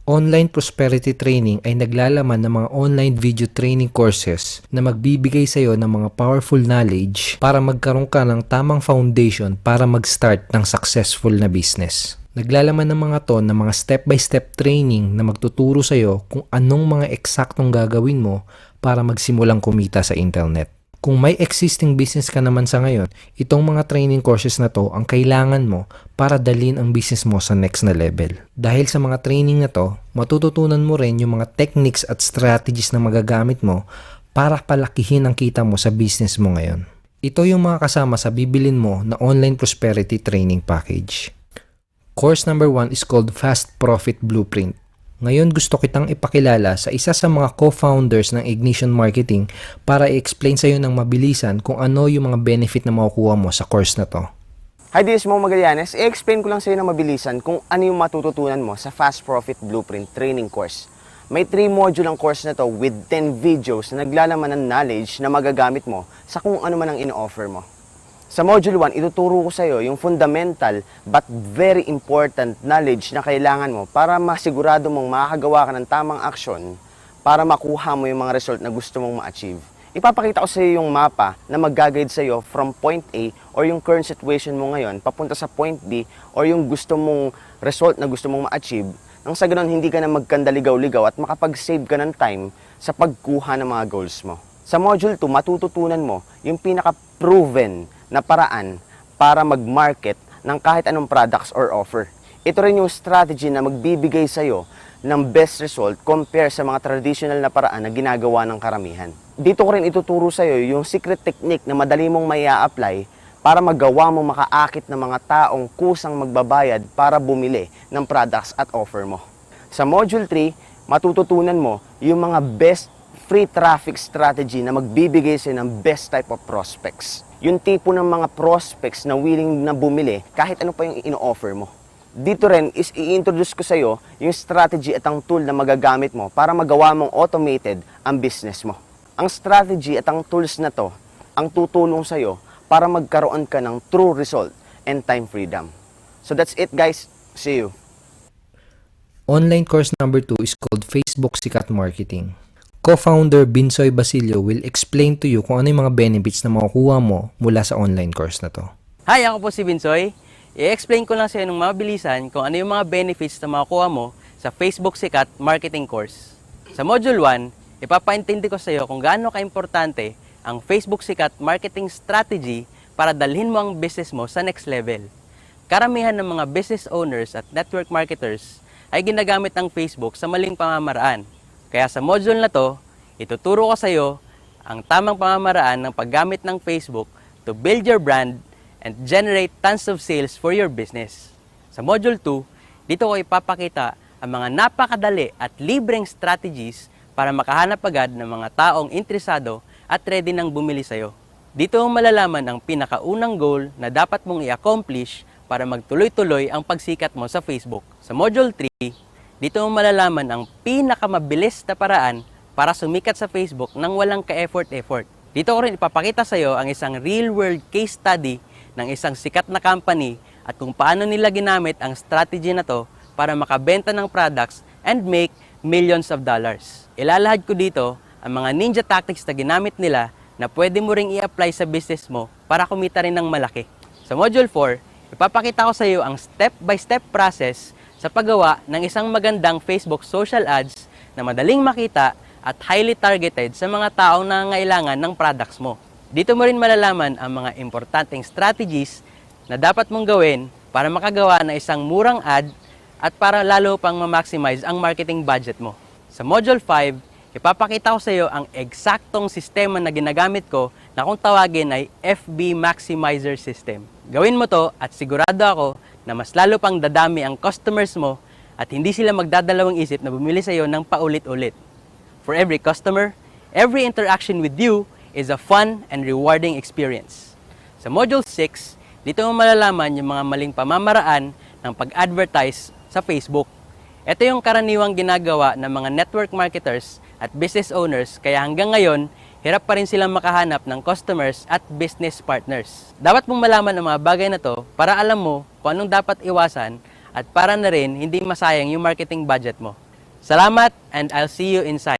Online Prosperity Training ay naglalaman ng mga online video training courses na magbibigay sa iyo ng mga powerful knowledge para magkaroon ka ng tamang foundation para mag-start ng successful na business. Naglalaman ng mga to ng mga step-by-step training na magtuturo sa iyo kung anong mga eksaktong gagawin mo para magsimulang kumita sa internet. Kung may existing business ka naman sa ngayon, itong mga training courses na to ang kailangan mo para dalhin ang business mo sa next na level. Dahil sa mga training na to, matututunan mo rin yung mga techniques at strategies na magagamit mo para palakihin ang kita mo sa business mo ngayon. Ito yung mga kasama sa bibilin mo na Online Prosperity Training Package. Course number 1 is called Fast Profit Blueprint. Ngayon gusto kitang ipakilala sa isa sa mga co-founders ng Ignition Marketing para i-explain sa iyo ng mabilisan kung ano yung mga benefit na makukuha mo sa course na to. Hi, this is Mo Magallanes. I-explain ko lang sa iyo ng mabilisan kung ano yung matututunan mo sa Fast Profit Blueprint Training Course. May 3 module ang course na to with 10 videos na naglalaman ng knowledge na magagamit mo sa kung ano man ang in-offer mo. Sa Module 1, ituturo ko sa iyo yung fundamental but very important knowledge na kailangan mo para masigurado mong makakagawa ka ng tamang aksyon para makuha mo yung mga result na gusto mong ma-achieve. Ipapakita ko sa iyo yung mapa na mag-guide sa iyo from point A or yung current situation mo ngayon papunta sa point B or yung gusto mong result na gusto mong ma-achieve nang sa ganun hindi ka na magkandaligaw-ligaw at makapag-save ka ng time sa pagkuha ng mga goals mo. Sa Module 2, matututunan mo yung pinaka-proven na paraan para mag-market ng kahit anong products or offer. Ito rin yung strategy na magbibigay sa'yo ng best result compare sa mga traditional na paraan na ginagawa ng karamihan. Dito ko rin ituturo sa'yo yung secret technique na madali mong may apply para magawa mo makaakit ng mga taong kusang magbabayad para bumili ng products at offer mo. Sa Module 3, matututunan mo yung mga best free traffic strategy na magbibigay sa'yo ng best type of prospects. Yung tipo ng mga prospects na willing na bumili kahit ano pa yung ino-offer mo. Dito rin is i-introduce ko sa iyo yung strategy at ang tool na magagamit mo para magawa mong automated ang business mo. Ang strategy at ang tools na to ang tutulong sa iyo para magkaroon ka ng true result and time freedom. So that's it, guys. See you. Online course number 2 is called Facebook Sikat Marketing. Co-founder Binsoy Basilio will explain to you kung ano yung mga benefits na makukuha mo mula sa online course na to. Hi, ako po si Binsoy. I-explain ko lang sa iyo ng mabilisan kung ano yung mga benefits na makukuha mo sa Facebook Sikat Marketing Course. Sa Module 1, ipapaintindi ko sa iyo kung gaano ka-importante ang Facebook Sikat Marketing Strategy para dalhin mo ang business mo sa next level. Karamihan ng mga business owners at network marketers ay ginagamit ang Facebook sa maling pamamaraan. Kaya sa module na to, ituturo ko sa iyo ang tamang pamamaraan ng paggamit ng Facebook to build your brand and generate tons of sales for your business. Sa Module 2, dito ko ipapakita ang mga napakadali at libreng strategies para makahanap agad ng mga taong interesado at ready nang bumili sa iyo. Dito mo malalaman ang pinakaunang goal na dapat mong i-accomplish para magtuloy-tuloy ang pagsikat mo sa Facebook. Sa Module 3, dito mo malalaman ang pinakamabilis na paraan para sumikat sa Facebook nang walang ka-effort-effort. Dito ko rin ipapakita sa iyo ang isang real-world case study ng isang sikat na company at kung paano nila ginamit ang strategy na to para makabenta ng products and make millions of dollars. Ilalahad ko dito ang mga ninja tactics na ginamit nila na pwede mo ring i-apply sa business mo para kumita rin ng malaki. Sa Module 4, ipapakita ko sa iyo ang step-by-step process sa paggawa ng isang magandang Facebook social ads na madaling makita at highly targeted sa mga taong nangangailangan ng products mo. Dito mo rin malalaman ang mga importanteng strategies na dapat mong gawin para makagawa ng isang murang ad at para lalo pang ma-maximize ang marketing budget mo. Sa Module 5, ipapakita ko sa iyo ang eksaktong sistema na ginagamit ko na kung tawagin ay FB Maximizer System. Gawin mo to at sigurado ako na mas lalo pang dadami ang customers mo at hindi sila magdadalawang isip na bumili sa iyo ng paulit-ulit. For every customer, every interaction with you is a fun and rewarding experience. Sa Module 6, dito mo malalaman yung mga maling pamamaraan ng pag-advertise sa Facebook. Ito yung karaniwang ginagawa ng mga network marketers at business owners kaya hanggang ngayon, hirap pa rin silang makahanap ng customers at business partners. Dapat mong malaman ang mga bagay na to para alam mo kung anong dapat iwasan at para na rin hindi masayang yung marketing budget mo. Salamat and I'll see you inside.